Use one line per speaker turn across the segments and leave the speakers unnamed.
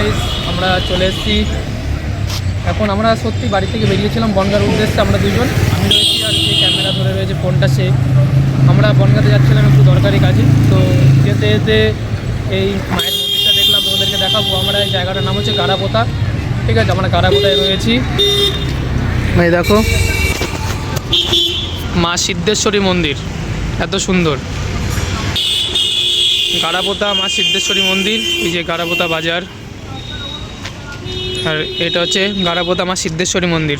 Guys, আমরা চলে এসেছি এখন। আমরা সত্যি বাড়ি থেকে বেরিয়েছিলাম বনগাঁর উদ্দেশ্যে, আমরা দুজন, আমি রয়েছি আর যে ক্যামেরা ধরে রয়েছে ফোনটা সে। আমরা বনগাঁতে যাচ্ছিলাম একটু দরকারি কাজে। তো যেতে যেতে এই মায়ের মন্দিরটা দেখলাম, তোমাদেরকে দেখাবো। আমরা এই জায়গাটার নাম হচ্ছে গাড়াপোতা, ঠিক আছে? আমরা গাড়াপোতায় রয়েছি। এই দেখো মা সিদ্ধেশ্বরী মন্দির, এত সুন্দর। গাড়াপোতা মা সিদ্ধেশ্বরী মন্দির, এই যে গাড়াপোতা বাজার, আর এটা হচ্ছে গাড়াপোতা মা সিদ্ধেশ্বরী মন্দির।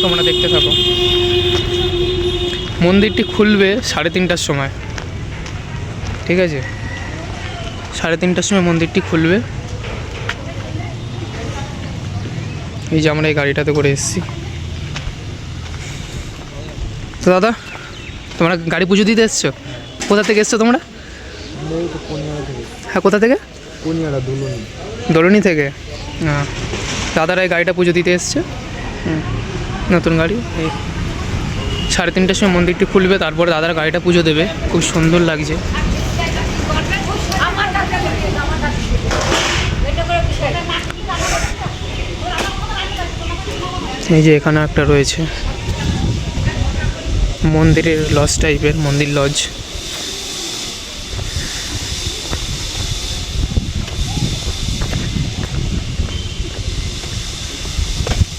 তোমরা দেখতে থাকো। মন্দিরটি খুলবে 3:30টার সময়, ঠিক আছে? 3:30টার সময় মন্দিরটি খুলবে। এই যে আমরা এই গাড়িটাতে করে এসেছি। তো দাদা, তোমরা গাড়ি পুজো দিতে এসছো? কোথা থেকে এসছো তোমরা? হ্যাঁ, কোথা থেকে? দোলনি থেকে। হ্যাঁ, দাদারা এই গাড়িটা পুজো দিতে এসছে, নতুন গাড়ি। এই 3:30টার সময় মন্দিরটি খুলবে, তারপরে দাদারা গাড়িটা পুজো দেবে। খুব সুন্দর লাগছে। এই যে এখানে একটা রয়েছে মন্দিরের লজ টাইপের, মন্দির লজ।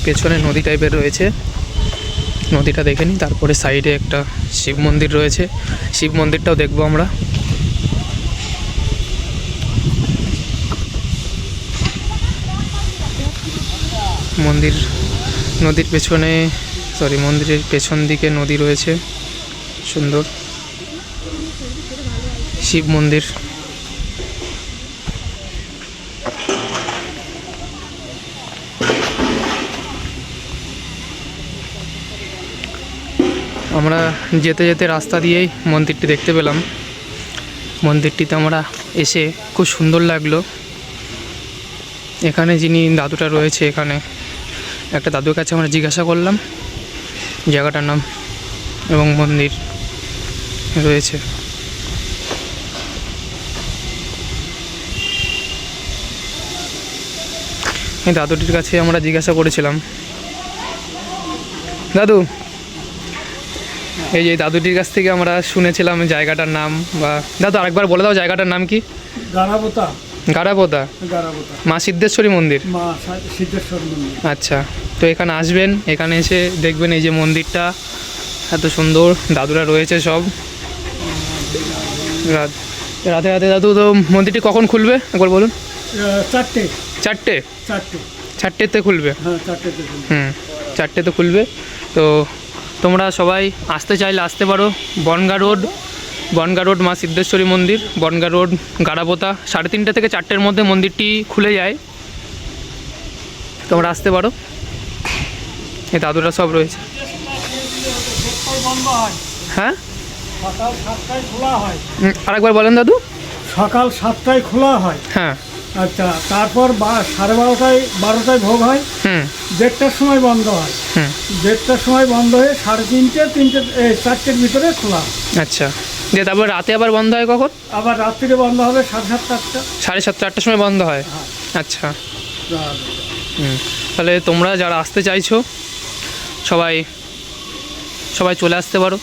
পেছনে নদী টাইপের রয়েছে, নদীটা দেখে নিই। তারপরে সাইডে একটা শিব মন্দির রয়েছে, শিব মন্দিরটাও দেখবো আমরা। মন্দির, নদীর পেছনে, মন্দিরের পেছন দিকে নদী রয়েছে, সুন্দর শিব মন্দির। আমরা যেতে যেতে রাস্তা দিয়েই মন্দিরটি দেখতে পেলাম। মন্দিরটিতে আমরা এসে খুব সুন্দর লাগলো। এখানে যিনি দাদুটা রয়েছে, এখানে একটা দাদুর কাছে আমরা জিজ্ঞাসা করলাম জায়গাটার নাম এবং মন্দির রয়েছে। এই দাদুটির কাছে আমরা জিজ্ঞাসা করেছিলাম, দাদু, এই যে দাদুটির কাছ থেকে আমরা শুনেছিলাম জায়গাটার নাম, বা দাদু আরেকবার বলে দাও জায়গাটার নাম কি?
গাড়াপোতা।
গাড়াপোতা মা সিদ্ধেশ্বরী মন্দির। আচ্ছা, তো এখানে আসবেন, এখানে এসে দেখবেন এই যে মন্দিরটা এত সুন্দর, দাদুরা রয়েছে সব। রাতে রাতে দাদু, তো মন্দিরটি কখন খুলবে একবার বলুন? 4টেতে খুলবে। 4টেতে খুলবে। তো তোমরা সবাই আসতে চাইলে আসতে পারো। বনগাঁ রোড মা সিদ্ধেশ্বরী মন্দির, বনগাঁ রোড, গাড়াপোতা। 3:30 থেকে 4টের মধ্যে মন্দিরটি খুলে যায়, তোমরা আসতে পারো। এই দাদুরা সব রয়েছে। হ্যাঁ,
সকাল 7টায় খোলা হয়।
আরেকবার বলেন দাদু।
সকাল 7টায় খোলা হয়।
হ্যাঁ,
আচ্ছা, তারপর 12টায় ভোগ হয়। 1:30টার সময় বন্ধ হয়। 1:30টার সময় বন্ধ হয়ে 4:30 ভিতরে খোলা হয়।
আচ্ছা, দিয়ে তারপর রাতে আবার বন্ধ হয় কখন?
আবার রাত্রিরে বন্ধ হবে 7:30, 8টা।
7:30, 8টার সময় বন্ধ হয়। আচ্ছা, তাহলে তোমরা যারা আসতে চাইছো সবাই চলে আসতে পারো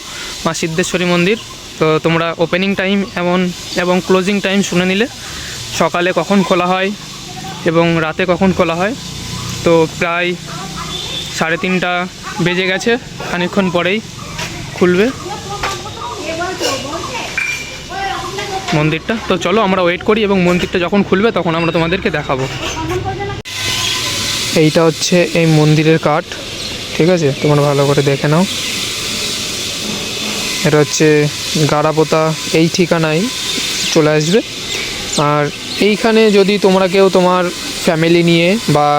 মা সিদ্ধেশ্বরী মন্দির। তো তোমরা ওপেনিং টাইম এবং ক্লোজিং টাইম শুনে নিলে, সকালে কখন খোলা হয় এবং রাতে কখন খোলা হয়। তো প্রায় 3:30 বেজে গেছে, খানিকক্ষণ পরেই খুলবে মন্দিরটা। তো চলো আমরা ওয়েট করি, এবং মন্দিরটা যখন খুলবে তখন আমরা তোমাদেরকে দেখাবো। এইটা হচ্ছে এই মন্দিরের কাঠ, ঠিক আছে? তোমরা ভালো করে দেখে নাও। এটা হচ্ছে গাড়াপোতা, এই ঠিকানায় চলে আসবে। আর এইখানে যদি তোমরা তোমার ফ্যামিলি নিয়ে বা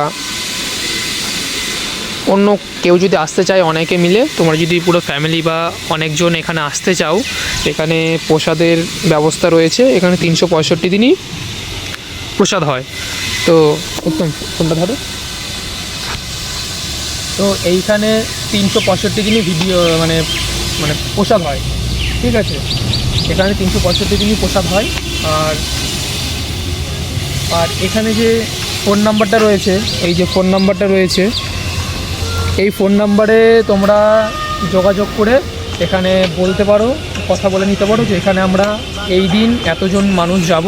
অন্য কেউ যদি আসতে চায়, অনেকে মিলে, তোমরা যদি পুরো ফ্যামিলি বা অনেকজন এখানে আসতে চাও, এখানে প্রসাদের ব্যবস্থা রয়েছে। এখানে 365 দিনই প্রসাদ হয়। তো একদম ফোনটা ধরো। তো এইখানে 365 দিনই মানে প্রসাদ হয়, ঠিক আছে? এখানে 365 দিনই প্রসাদ হয়। আর আর এখানে যে ফোন নাম্বারটা রয়েছে, এই যে ফোন নাম্বারটা রয়েছে, এই ফোন নাম্বারে তোমরা যোগাযোগ করে এখানে বলতে পারো, কথা বলে নিতে পারো যে এখানে আমরা এই দিন এতজন মানুষ যাব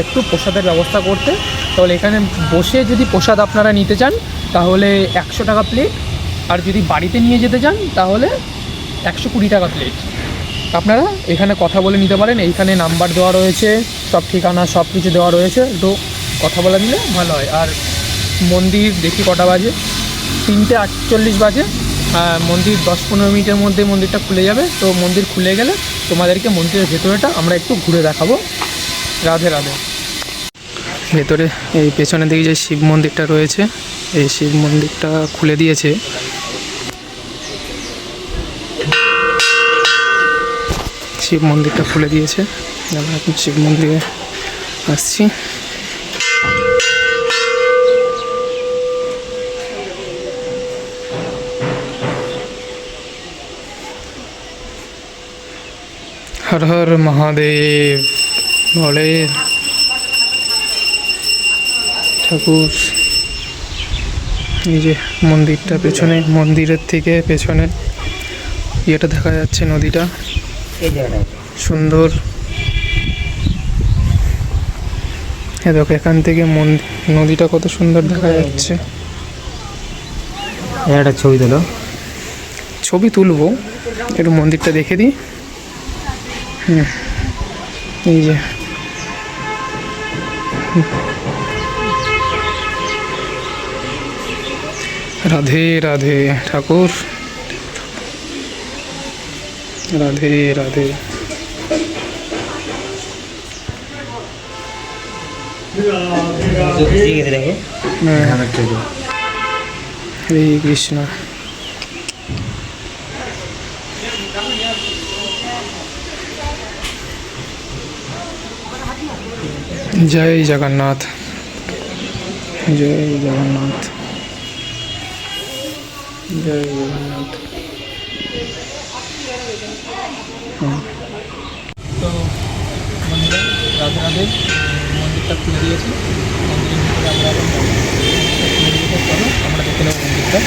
একটু প্রসাদের ব্যবস্থা করতে। তাহলে এখানে বসে যদি প্রসাদ আপনারা নিতে চান তাহলে 100 টাকা প্লেট, আর যদি বাড়িতে নিয়ে যেতে চান তাহলে 120 টাকা প্লেট। আপনারা এখানে কথা বলে নিতে পারেন। এইখানে নাম্বার দেওয়া রয়েছে, সব ঠিকানা সব কিছু দেওয়া রয়েছে, একটু কথা বলে নিলে ভালো হয়। আর মন্দির দেখি কটা বাজে, 3:48 বাজে। মন্দির 10-15 মিনিটের মধ্যে মন্দিরটা খুলে যাবে। তো মন্দির খুলে গেলে তোমাদেরকে মন্দিরের ভেতরেটা আমরা একটু ঘুরে দেখাবো। রাধে রাধে। ভেতরে এই পেছনের দিকে যে শিব মন্দিরটা রয়েছে, এই শিব মন্দিরটা খুলে দিয়েছে। শিব মন্দিরটা খুলে দিয়েছে, আমরা এখন শিব মন্দিরে আসছি। হর হর মহাদেব বলে ঠাকুর। এই যে মন্দিরটা পেছনে, মন্দিরের থেকে পেছনে ইয়েটা দেখা যাচ্ছে, নদীটা সুন্দর। দেখো এখান থেকে নদীটা কত সুন্দর দেখা যাচ্ছে।
একটা ছবি তোলো।
ছবি তুলবো, একটু মন্দিরটা দেখে দিই। এই যে রাধে রাধে ঠাকুর, রাধে রাধে। হরে কৃষ্ণ। জয় জগন্নাথ, জয় জগন্নাথ, জয় জগন্নাথ। তো বন্ধুরা রাধে রাধে, মন্দিরটা খুলে দিয়েছে। মন্দিরের ভিতরে আমরা এখন চলো আমরা দেখে নেব মন্দিরটা।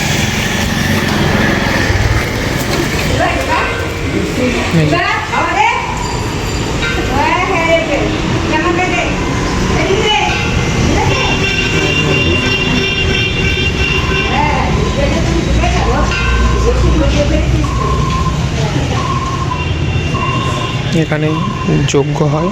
এখানে যজ্ঞ হয়।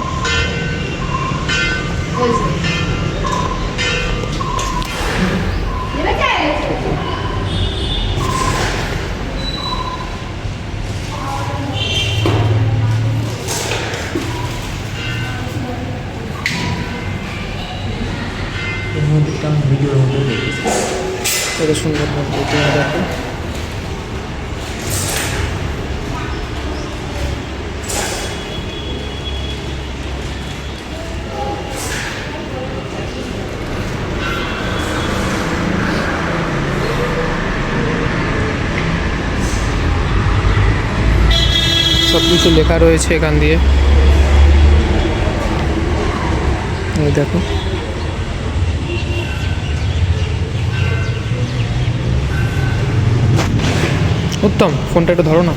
কত সুন্দর মন্দির, তোমরা দেখো। সব কিছু লেখা রয়েছে এখান দিয়ে, এই দেখো। উত্তম, ফোনটা একটু ধরো না।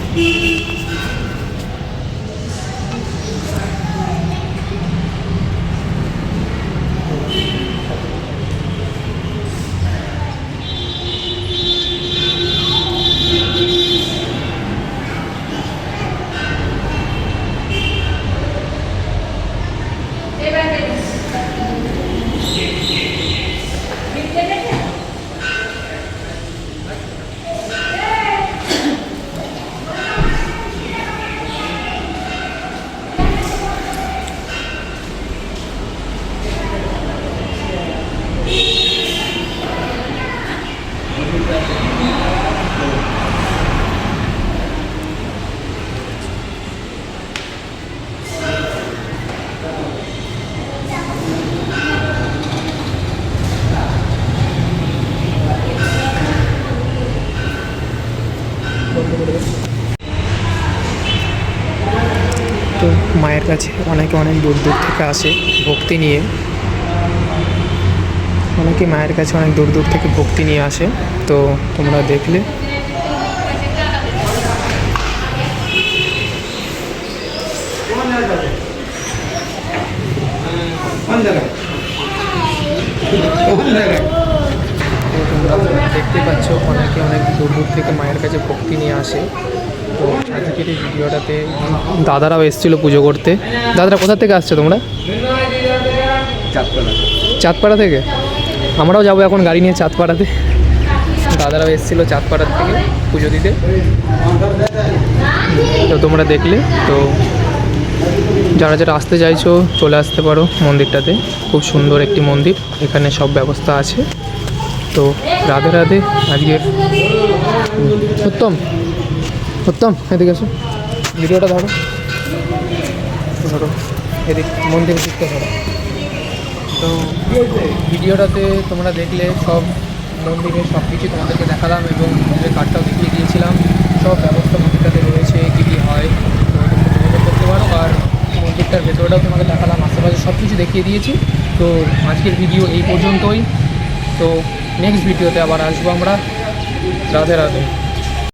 তো মায়ের কাছে অনেকে অনেক দূর দূর থেকে আসে ভক্তি নিয়ে। অনেকে মায়ের কাছে অনেক দূর দূর থেকে ভক্তি নিয়ে আসে, তো তোমরা দেখলে। তো তোমরা দেখতে পাচ্ছ অনেকে অনেক দূর দূর থেকে মায়ের কাছে ভক্তি নিয়ে আসে। তো আজকের এই ভিডিওটাতে দাদারাও এসেছিলো পুজো করতে। দাদারা কোথা থেকে আসছো তোমরা? চাঁদপাড়া থেকে। আমরাও যাবো এখন গাড়ি নিয়ে চাঁদপাড়াতে। দাদারাও এসেছিলো চাঁদপাড়ার থেকে পুজো দিতে। তো তোমরা দেখলে। তো যারা যারা আসতে চাইছো চলে আসতে পারো মন্দিরটাতে, খুব সুন্দর একটি মন্দির, এখানে সব ব্যবস্থা আছে। তো রাধে রাধে। আজকের উত্তম এদিকে আসো, ভিডিওটা ধরো এদিক মন্দিরের দিকটা ধরো। তো ভিডিওটাতে তোমরা দেখলে সব মন্দিরের সব কিছু তোমাদেরকে দেখালাম এবং মন্দিরের কার্ডটাও দেখিয়ে দিয়েছিলাম। সব ব্যবস্থা মন্দিরটাতে রয়েছে, কী কী হয় তো তোমরা যোগাযোগ করতে পারো। আর মন্দিরটার ভেতরটাও তোমাকে দেখালাম, আশেপাশে সব কিছু দেখিয়ে দিয়েছি। তো আজকের ভিডিও এই পর্যন্তই। তো নেক্সট ভিডিওতে আবার আসবো আমরা। রাধে রাধে।